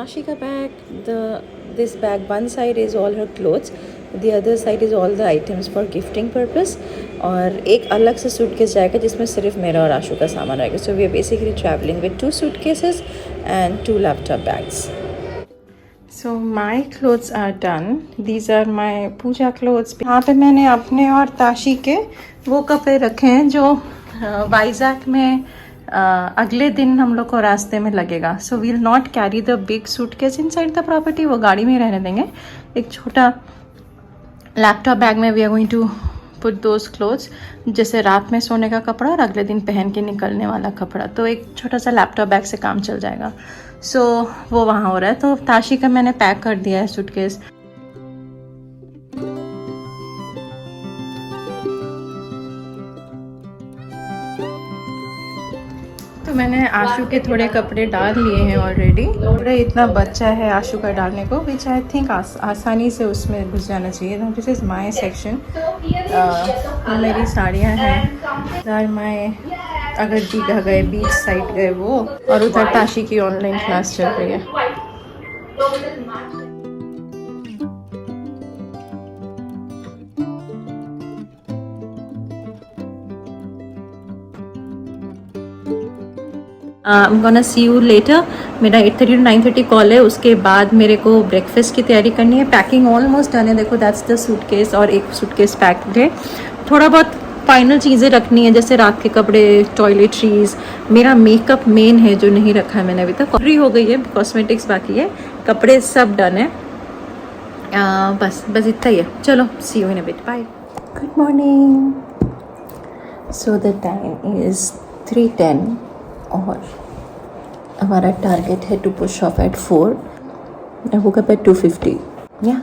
Tashika bag, this bag, one side is all her clothes, the other side is all the items for gifting purpose. और एक अलग से suitcase जाएगा जिसमें सिर्फ मेरा और आशु का सामान रहेगा. So we are basically traveling with 2 suitcases and 2 laptop bags. So my clothes are done. These are my Puja clothes. यहाँ पे मैंने अपने और ताशी के वो कपड़े रखे हैं जो वाइजैक में अगले दिन हम लोग को रास्ते में लगेगा. So we'll not carry the big suitcase inside the property. वो गाड़ी में रहने देंगे. एक छोटा लैपटॉप बैग में we are going to put those clothes, जैसे रात में सोने का कपड़ा और अगले दिन पहन के निकलने वाला कपड़ा. तो एक छोटा सा लैपटॉप बैग से काम चल जाएगा. सो वो वहाँ हो रहा है. तो ताशी का मैंने पैक कर दिया है सूटकेस. तो मैंने आशु के थोड़े कपड़े डाल लिए हैं ऑलरेडी. थोड़ा इतना बच्चा है आशु का डालने को, विच आई थिंक आसानी से उसमें घुस जाना चाहिए. This is my section. मेरी साड़ियाँ हैं. माई अगर दीघा गए, बीच साइड गए वो, और उधर ताशी की ऑनलाइन क्लास चल रही है. I'm gonna see you later. मेरा 8:30 to 9:30 कॉल है. उसके बाद मेरे को ब्रेकफास्ट की तैयारी करनी है. पैकिंग ऑलमोस्ट डन है. देखो दैट्स द सूटकेस और एक सूटकेस पैक्ड है. थोड़ा बहुत फाइनल चीज़ें रखनी है जैसे रात के कपड़े, टॉयलेटरीज. मेरा मेकअप मेन है जो नहीं रखा है मैंने अभी तक. फ्री हो गई है, कॉस्मेटिक्स बाकी है, कपड़े सब डन है. बस इतना ही है. चलो see you in a bit. Bye. Good morning. So the time is 3:10 और हमारा टारगेट है to push off at 4. I woke up at 2:50. या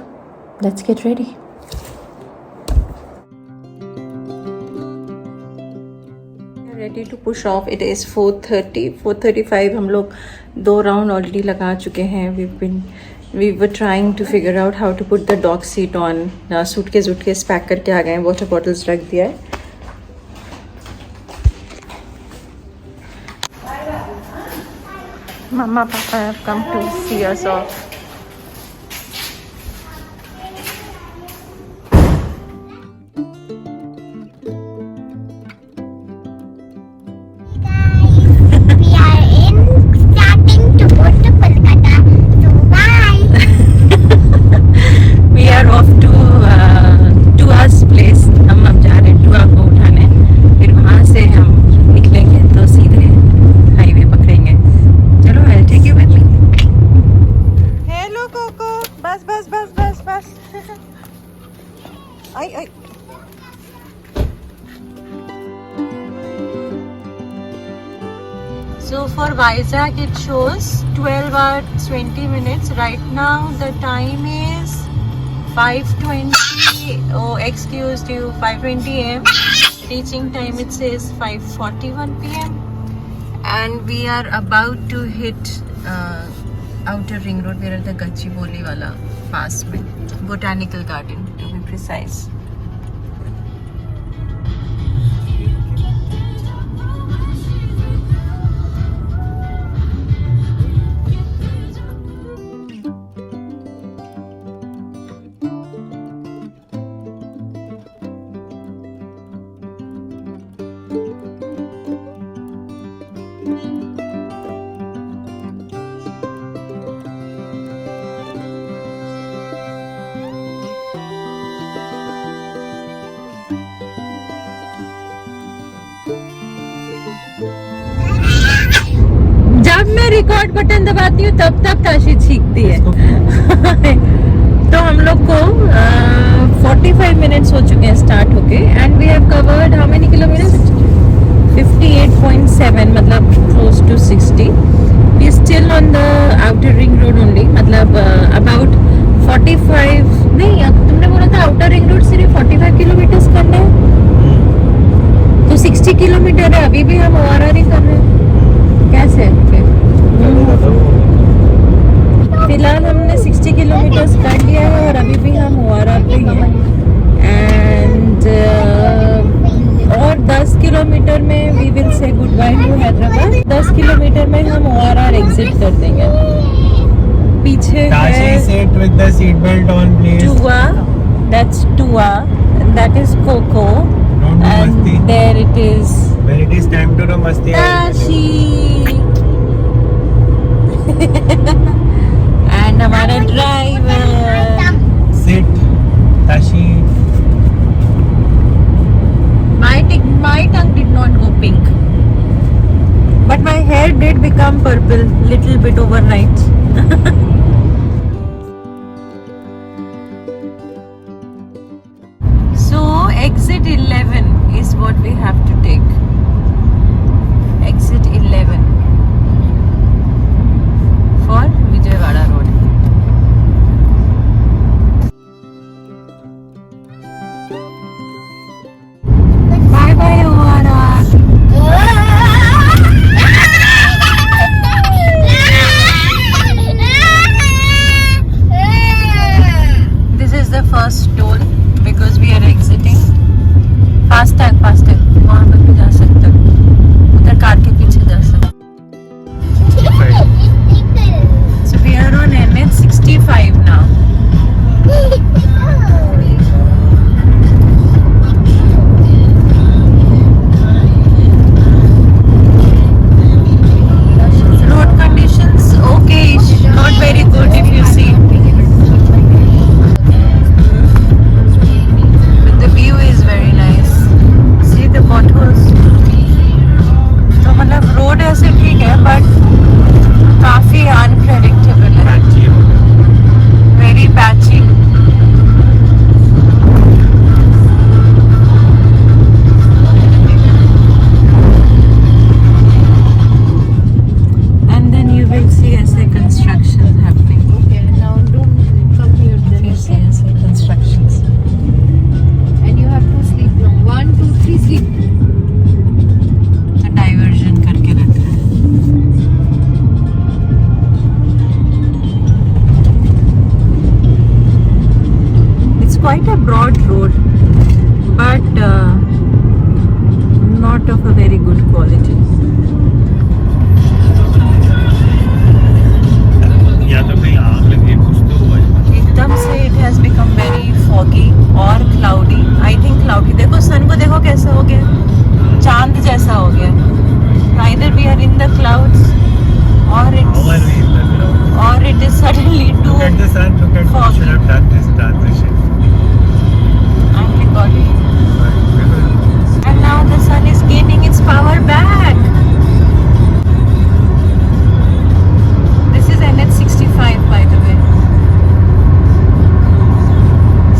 let's get ready. Ready to push off. It is 4:30. 4:35 हम लोग 2 राउंड ऑलरेडी लगा चुके हैं. We were trying to figure out how to put the dog seat on. Suitcase pack करके आ गए हैं. वाटर बॉटल्स रख दिया है. Mama, Papa have come to see us off. We are starting to go to Kolkata. So bye. We are off to Tua's place. हम अब जा रहे हैं टुआ को उठाने. फिर वहाँ से हम निकलेंगे तो सीधे हाईवे पकड़ेंगे. चलो I'll take you with me. Hello Coco. बस. आई. So for Vizag it shows 12 hours 20 minutes. Right now the time is 5:20. Oh, excuse you, 5:20 am. Reaching time it says 5:41 p.m. And we are about to hit outer ring road. We are at the Gachibowli wala pass में, botanical garden to be precise. जब मैं record button दबाती हूँ तब ताशी छींकती है. तो हम लोग को 45 मिनट्स हो चुके हैं स्टार्ट होके. And we have covered how many kilometers? 58.7, मतलब close to 60. We still on the outer ring road only. मतलब अबाउट 45 नहीं, तुमने बोला था आउटर रिंग रोड सिर्फ 45 किलोमीटर्स करना है. तो 60 किलोमीटर है. अभी भी हम ORR ही कर रहे हैं. कैसे फिलहाल हमने 60 किलोमीटर्स कर लिया है और अभी भी हम ORR पे हैं. एंड और 10 किलोमीटर में we will say good bye to Hyderabad. 10 kilometer में हम ORR एग्जिट कर देंगे. पीछे Tashi, है sit with the seat belt on, please. Tua. That's Tua. And that is Coco. Don't do And masti. there it is. When it is time to do masti, I will tell Tashi. you. And हमारा driver. Sit, Tashi. My tongue did not go pink. But my hair did become purple little bit overnight. So exit 11 is what we have to take. Exit 11 for Vijayawada Road. Bye bye Ovara. This is the first toll because we are exiting. Fast tag. वहाँ पर भी जा सकते हो. उधर car के पीछे जा सकते हो. So we are on NH 65 now. Road conditions okay, not very good if you see. But the view is very nice. See the potholes. तो मतलब रोड ऐसे ठीक है but काफी अनप्रेडिक्टेबल है. Patchy हो गया. Very patchy. And then you will see ऐसे construction happening. Okay, now don't come here then. You see ऐसे constructions. And you have to sleep long. 1, 2, 3, sleep. तो diversion करके रखा है. It's quite a broad road, but not of a very good quality. या तो कहीं आग लगी है, कुछ तो हुआ है. एकदम से it has become very foggy और cloudy. I think cloudy. देखो sun को देखो कैसा हो गया. चांद जैसा हो गया. Either we are in the clouds or How are it's we in the cloud? or it is suddenly Look too at the sun, look at foggy. we should have done this transition. I'm recording. And now the sun is gaining its power back. This is NH 65 by the way.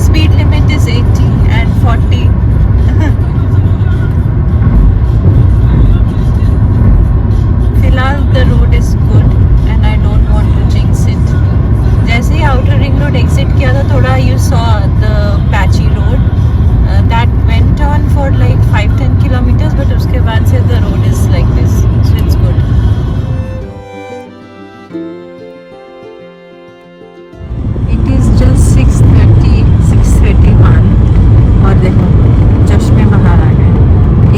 Speed limit is 80 and 40. फिलहाल the road is good and I don't want to jinx it. जैसे ही outer ring road exit किया था थोड़ा you saw the patchy road that went on for like 5-10 kilometers but उसके बाद से the road is like this so it's good. It is just 6:31 और देखो चश्मे बाहर आ गए.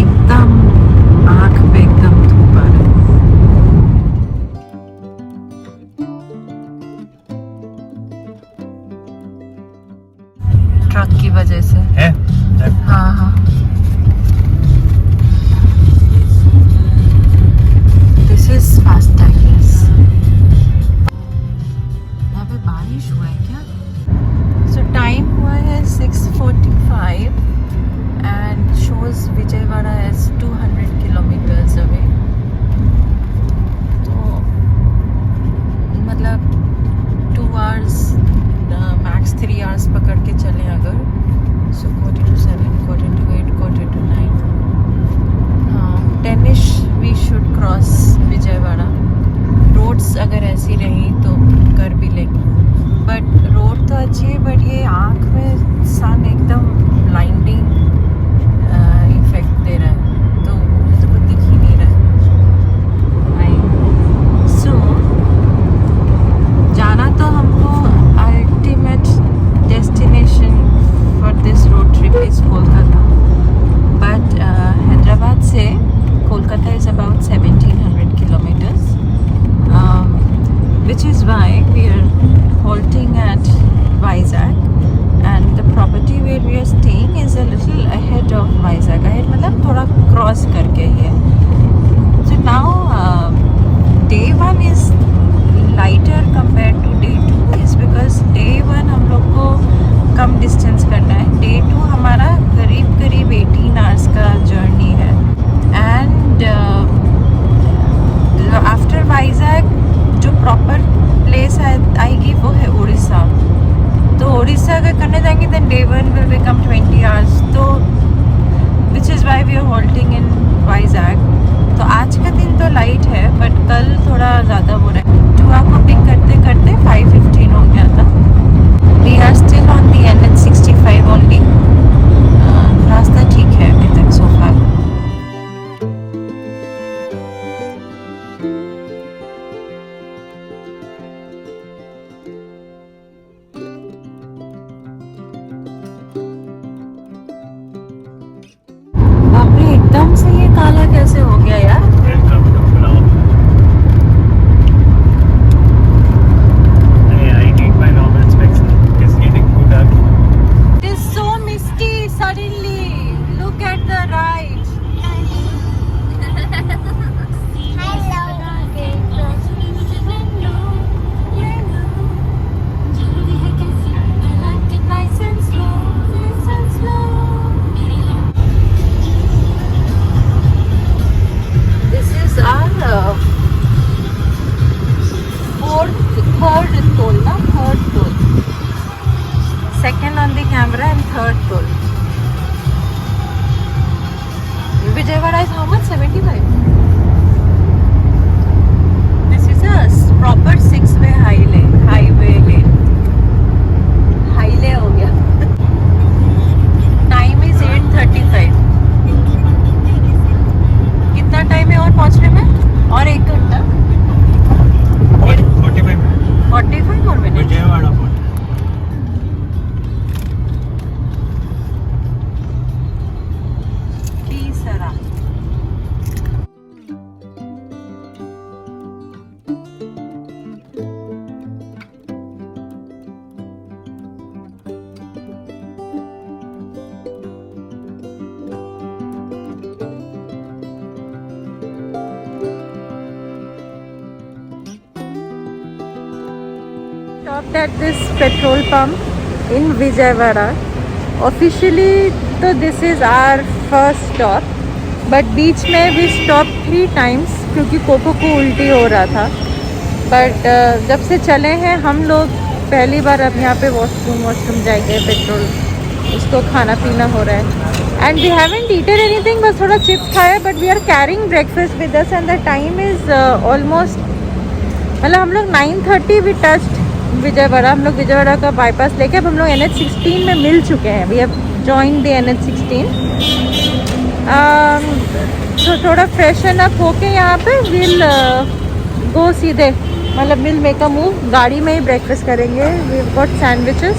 एकदम आँख पे एकदम धूप आ रहा है. ट्रक की वजह से. है? हाँ. This is fast tag, yes. यहाँ पे बारिश हुआ है क्या? So time हुआ है 6:45 and shows Vijayawada as 200 kilometers away. तो मतलब 2 hours max 3 hours पकड़ के चले अगर so 4:47, 4:48, 4:49. हाँ 10ish we should cross Vijayawada. Roads अगर ऐसी रही तो कर भी लेंगे but road तो अच्छी है but ये आँख में sun एकदम blinding इफेक्ट दे रहा है तो मुझे कुछ दिख ही नहीं रहा है. So जाना तो हमको ultimate destination for this road trip is Kolkata but Hyderabad से Kolkata is about 1700 kilometers. which is why we are halting at Vizag, and the property where we are staying is a little ahead of Vizag. Ahead मतलब थोड़ा cross करके ही है. So now day 1 is lighter compared to day 2 is because day 1 हम लोग को कम distance करना है. Day 2 हमारा करीब 18 hours का journey है. And after Vizag जो proper place आएगी वो है उड़ीसा. तो उड़ीसा अगर करने जाएंगे then day 1 will become 20 hours. तो which is why we are halting in Vizag. तो आज का दिन तो लाइट है बट कल थोड़ा ज़्यादा हो रहा है. टुआ को पिक करते करते 5:15 हो गया था. We are still on the NH65 only. रास्ता ठीक है अभी तक सो फार. बापरे एकदम से ये काला कैसे हो गया यार. Welcome to Flower. I need my normal specs. It's getting too dark. It is so misty suddenly. Look at the right. This is our third toll, na? Third toll. Second on the camera and third toll. Vijayawada is how much? 75. This is a proper 6-way highway lane. Highway हो गया. Time is 8:35. कितना time है और पहुंचने में? और 1 घंटा. 45 minutes. 45 more minutes. Vijayawada Port. Kisara. Stopped at this petrol pump in Vijayawada. Officially, तो this is our first stop, but बीच में we stopped 3 times क्योंकि कोको को उल्टी हो रहा था. But जब से चले हैं हम लोग पहली बार अब यहाँ पे वॉशरूम जाएंगे. पेट्रोल उसको खाना पीना हो रहा है. And we haven't eaten anything, बस थोड़ा चिप्स खाया. But we are carrying breakfast with us and the time is almost मतलब हम लोग 9:30 we touched विजयवाड़ा. हम लोग विजयवाड़ा का बाईपास लेके अब हम लोग NH16 में मिल चुके हैं. We have join the NH16. तो थोड़ा फ्रेशन अप होके यहाँ पे विल गो सीधे मतलब विल मेक अ मूव. गाड़ी में ही ब्रेकफास्ट करेंगे. We have got sandwiches.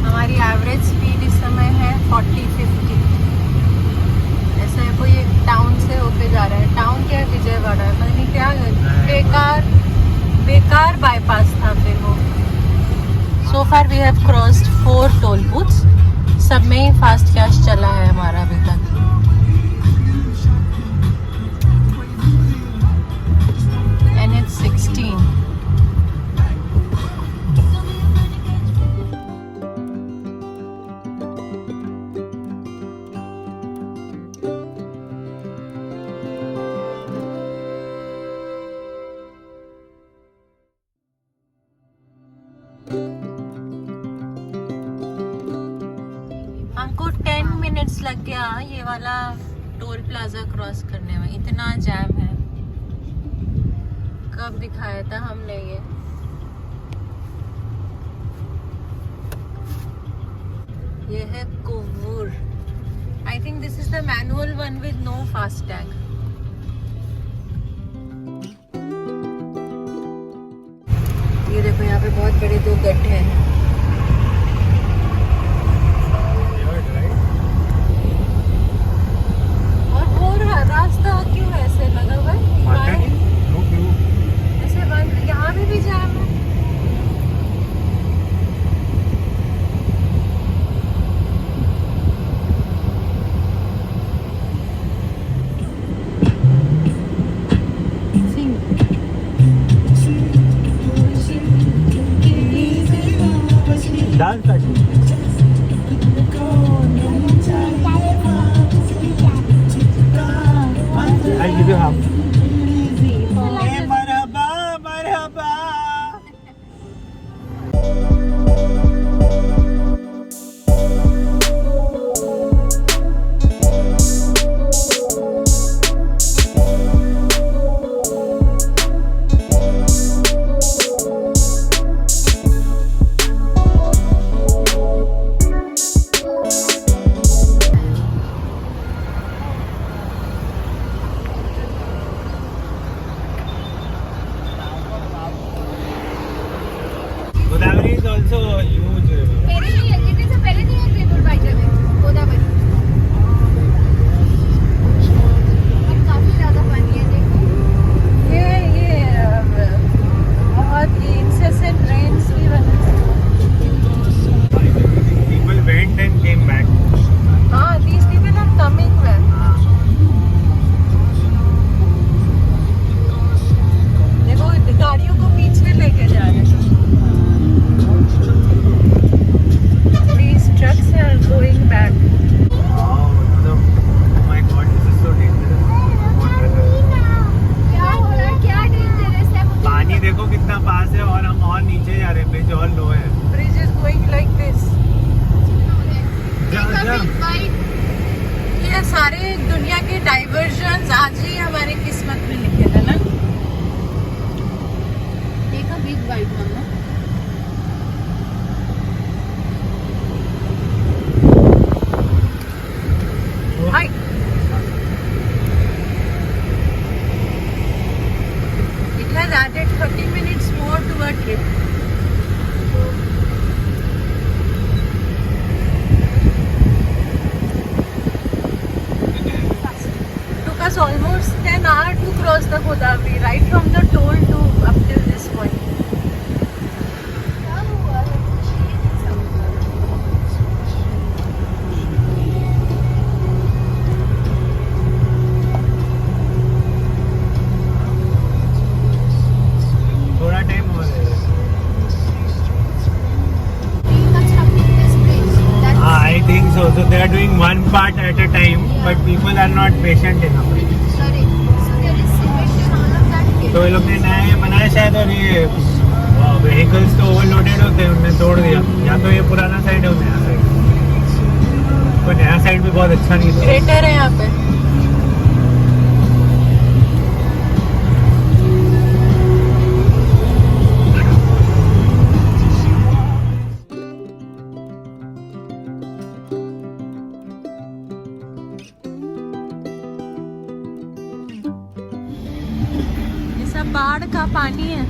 हमारी एवरेज स्पीड इस समय है 40-50. वो ये टाउन से होके जा रहा है. टाउन क्या है? विजयवाड़ा है. पता नहीं क्या बेकार बाईपास था फिर वो. So far we have crossed 4 toll booths. सब में ही फास्ट कैश चला है हमारा अभी तक. NH16. हमको 10 मिनट्स लग गया ये वाला टोल प्लाजा क्रॉस करने में. इतना जैम है. कब दिखाया था हमने ये है Kovur. I think this is the manual one with no fast tag. ये देखो यहाँ पे बहुत बड़े 2 गड्ढे हैं. दाल काटी I give you half. Hey, marhaba, marhaba. Godavari is also a huge river. Perennial. It is a perennial river, by the way. Godavari. और काफी ज़्यादा पानी है देखो. ये बहुत ही incessant rains की वजह से People went and came back. हाँ, these people are coming back. देखो गाड़ियों को बीच में लेके जा रहे हैं. These trucks are going back. Wow, oh my God, this is so dangerous. क्या हो रहा है? क्या dangerous है? पानी देखो कितना पास है और हम और नीचे जा रहे हैं, ब्रिज और लो है. Bridge is going like this. जा, जा. ये सारे दुनिया के डाइवर्जन्स आज ही हमारे किस्मत में लिखे थे ना. Take a big bite, Mama. Hi. It has added 30 minutes more to our trip. Took us almost 10 hours to cross the Godavari, right from the toll to up till this point. क्या हुआ है? थोड़ा time हो रहा है. We must have been this bridge. That's I think so. So they are doing one part at a time, but people are not patient enough. correct. So there is cement and all of that here. तो ये लोग ने नया बनाया शायद, और ये vehicles तो ओवरलोडेड होते हैं, उन्होंने तोड़ दिया. या तो ये पुराना साइड है और नया साइड. कोई नया साइड भी बहुत अच्छा नहीं था. क्रेटर है यहाँ पे. ये सब बाढ़ का पानी है.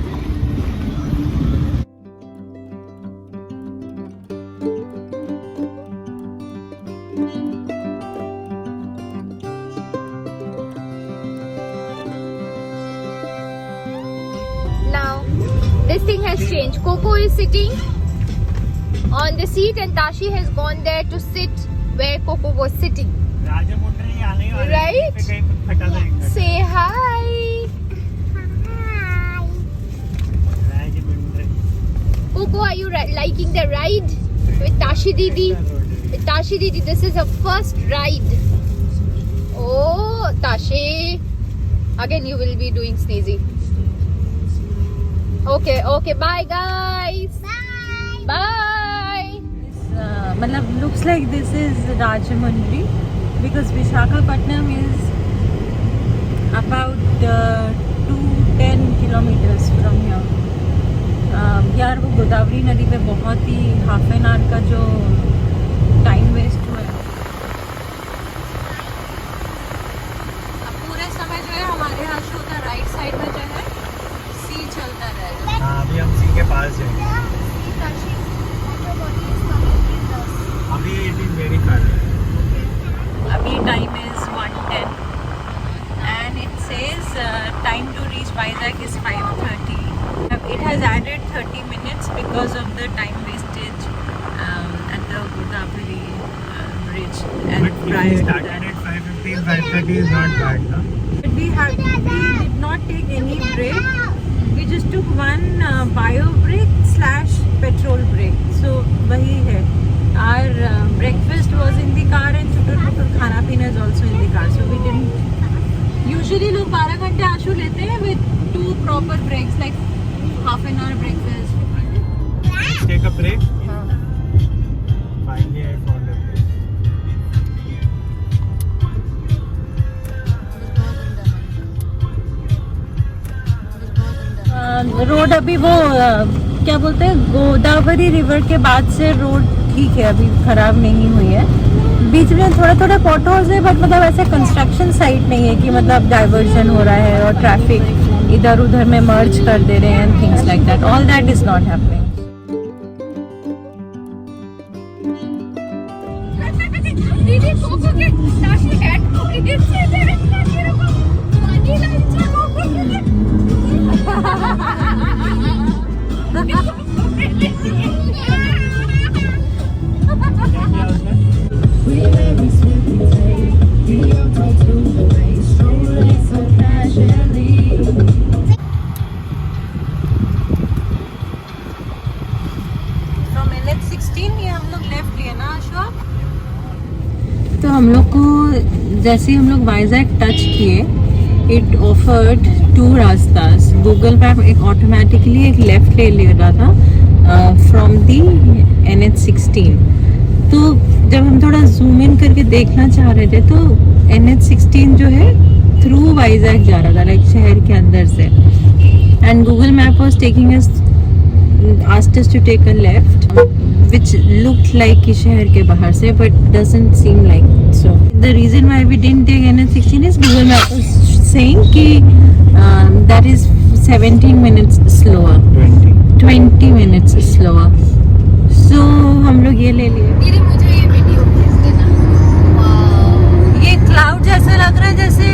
Now, this thing has changed. Coco is sitting on the seat and Tashi has gone there to sit where Coco was sitting. राजमुंड्री आने वाले हैं, Right? पे कहीं फटा जाएगा. Say hi. राजमुंड्री. Coco, are you liking the ride with Tashi Didi? With Tashi Didi, this is her first ride. Oh, Tashi. Again, you will be doing sneezy. Okay, okay. Bye, guys. Bye. Bye. मतलब looks like this is Rajamundry because Visakhapatnam is about 210 kilometers from here. यार वो गोदावरी नदी पे बहुत ही half an hour का जो time waste हुआ है. अब पूरे समय जो है हमारे यहाँ शो का राइट साइड में जो है सी चलता रहेगा. हाँ, अभी हम सी के पास हैं. अभी इट इज वेरी फार. अभी time is 1:10 and it says time to reach Vizag is 5:30. It has added 30 minutes because of the time wastage at the Godavari bridge. And But we prior to started that, at 5:15, 5:30 is not bad, no? we did not take any break. We just took one bio break / petrol break. So वही है. Our breakfast was in the car and चुटुर खाना पीना is also in the car. So we didn't. Usually लोग 12 घंटे आशु लेते हैं with 2 proper breaks like half an hour breakfast. Let's take a break. Finally, I found a place. Road अभी वो क्या बोलते हैं गोदावरी रिवर के बाद से रोड ठीक है, अभी खराब नहीं हुई है. बीच में थोड़ा थोड़ा पॉटहोल्स है बट मतलब ऐसे कंस्ट्रक्शन साइट नहीं है कि मतलब डाइवर्जन हो रहा है और ट्रैफिक इधर उधर में मर्ज कर दे रहे हैं and things like that. All that is not happening. दीदी कोको के ताशी हेड इधर से इधर ताशी रखो पानी लाइचा कोको के फ्रॉम NH16 ये हम लोग लेफ्ट लिए ना अशोक. तो हम लोग को जैसे ही हम लोग वाइजैक टच किए इट ऑफर्ड 2 रास्तास. गूगल मैप एक ऑटोमेटिकली एक लेफ्ट ले रहा था फ्रॉम दी NH16. तो जब हम थोड़ा जूम इन करके देखना चाह रहे थे तो NH16 जो है थ्रू वाइजैक जा रहा था लाइक शहर के अंदर से. And Google map was taking us asked us to take a left which looked like कि शहर के बाहर से but doesn't seem like so. The reason why we didn't take NH16 is Google Map was saying कि that is 17 minutes slower, 20 minutes slower. So हम लोग ये ले लिए. दीदी मुझे ये वीडियो भेज देना. वाओ ये क्लाउड जैसे लग रहा है जैसे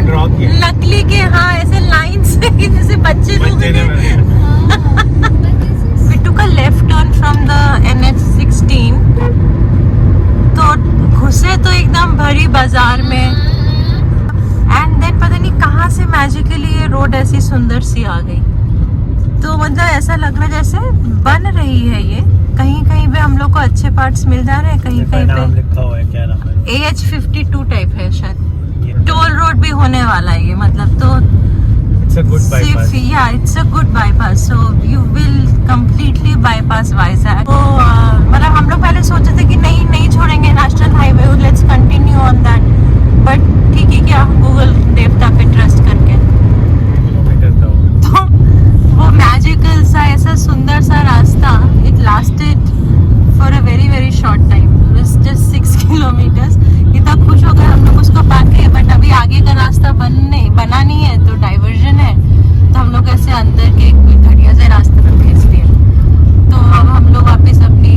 ड्रॉ किया नकली के. हाँ ऐसे लाइन से जैसे बच्चे लोग We took a left turn from the NH16. तो घुसे तो एकदम भरी बाजार में एंड देन पता नहीं कहाँ से मैजिकली ये रोड ऐसी सुंदर सी आ गई. तो मतलब ऐसा लग रहा है जैसे बन रही है ये. कहीं कहीं पे हम लोग को अच्छे पार्ट्स मिल जा रहे हैं, कहीं कहीं पे लिखा हुआ है. क्या नाम है? AH52 टाइप है शायद. टोल रोड भी होने वाला है ये मतलब. तो It's a good bypass. Yeah, it's a good bypass. So you will completely bypass Vizag. तो मतलब हम लोग पहले सोचे थे कि नहीं छोड़ेंगे national highway, let's continue on that. But ठीक है क्या गूगल देवता पे ट्रस्ट करके. किलोमीटर था वो. तो वो मैजिकल सा ऐसा सुंदर सा रास्ता it lasted for a very very short time. It was just 6 kilometers. इतना खुश हो गए हम लोग उसको पाके. बट अभी आगे का रास्ता बना नहीं है तो डाइवर्जन है. तो हम लोग ऐसे अंदर के कोई घटिया से रास्ते पे भेज दिए. तो अब हम लोग वापस अपनी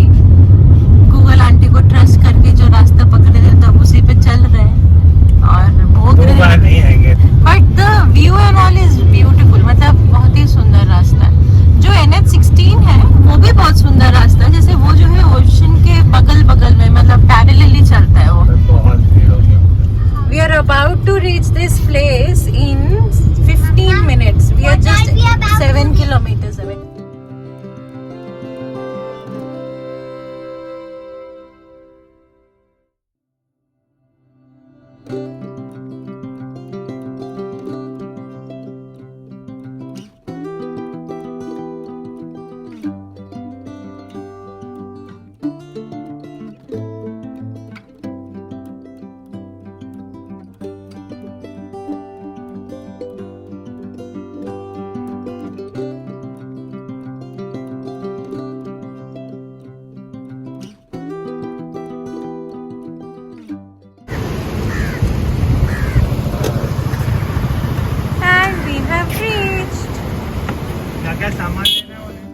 गूगल आंटी को ट्रस्ट करके जो रास्ता पकड़े थे तब उसी पे चल रहे हैं और भोग रहे हैं. नहीं आएंगे. But the view and all is beautiful. मतलब बहुत ही सुंदर रास्ता है. जो NH16 है वो भी बहुत सुंदर रास्ता है. जैसे वो जो है ओशन के बगल में मतलब पैरेलली चलता है वो. बहुत भीड़ हो गया. We are about to reach this place in 15 minutes. We are just 7 kilometers away. क्या सामान लेना है उन्हें?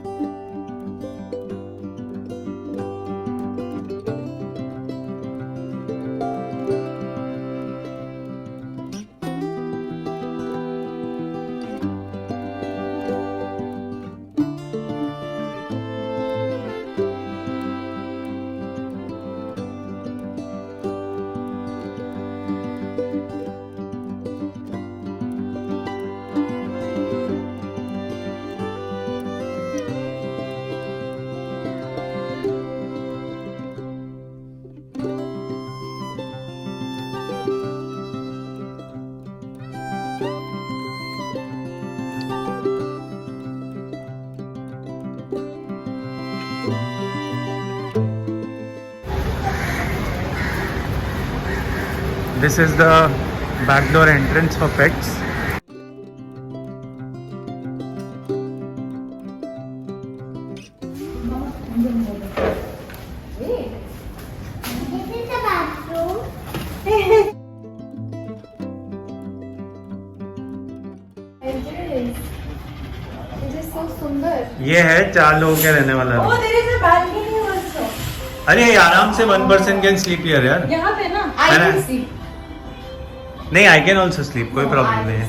This is the backdoor entrance for pets. This is the bathroom. ये है 4 लोगों के रहने वाला room. there is a balcony also. अरे ये आराम से 1 person can sleep here यार. यहाँ पे ना है ना? I can see. नहीं, I can also sleep, कोई प्रॉब्लम नहीं है.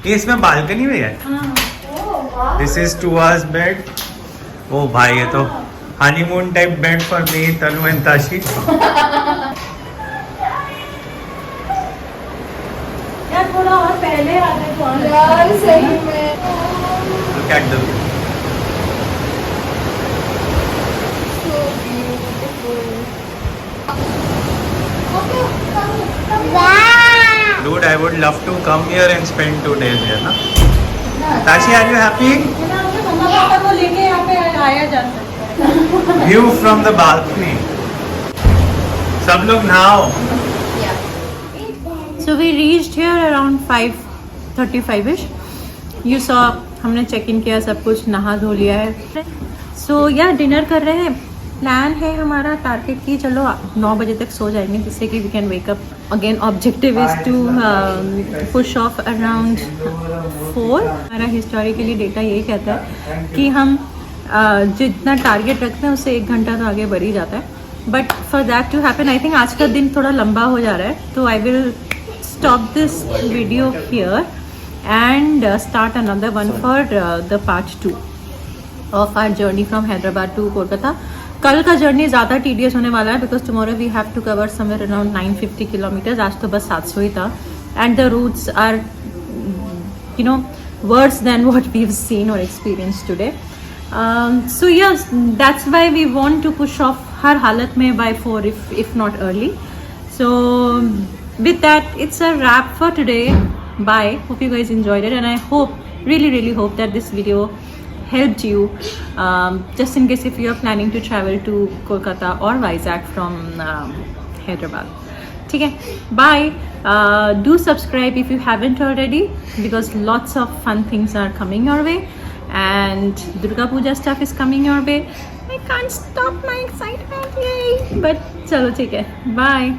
ये इसमें बालकनी भी है. This is 2 hours bed. ओ भाई ये तो honeymoon type bed for me, Tanu and Tashi. यार थोड़ा और पहले आते तो यार सही में. Look at the view. Wow. Dude, I would love to come here and spend 2 days here, ना? Tashi, are you happy? मम्मा पापा को लेके यहाँ पे आया जा सकता है. View from the balcony. सब लोग नहाओ. So we reached here around 5:35ish. You saw हमने चेक इन किया, सब कुछ नहा धो लिया है. So या डिनर कर रहे हैं. प्लान है हमारा टारगेट की चलो 9 बजे तक सो जाएंगे जिससे कि we can wake up again. Objective is to push off around 4. हमारा हिस्टोरिकली डेटा यही कहता है कि हम जितना टारगेट रखते हैं उससे 1 घंटा तो आगे बढ़ ही जाता है. But for that to happen I think आज का दिन थोड़ा लंबा हो जा रहा है. तो I will stop this video here and start another one for the part 2 of our journey from Hyderabad to Kolkata. कल का जर्नी ज़्यादा tedious होने वाला है because tomorrow we have to cover somewhere around 950 kilometers. आज तो बस 700 ही था and the routes are you know worse than what we've seen or experienced today. So yes, that's why we want to push off हर हालत में by 4 if not early. So with that, it's a wrap for today. Bye. Hope you guys enjoyed it and I hope, really hope that this video helped you just in case if you are planning to travel to Kolkata or Vizag from Hyderabad. ठीक है, bye. Do subscribe if you haven't already because lots of fun things are coming your way and Durga Puja stuff is coming your way. I can't stop my excitement, yay! But चलो ठीक है, bye.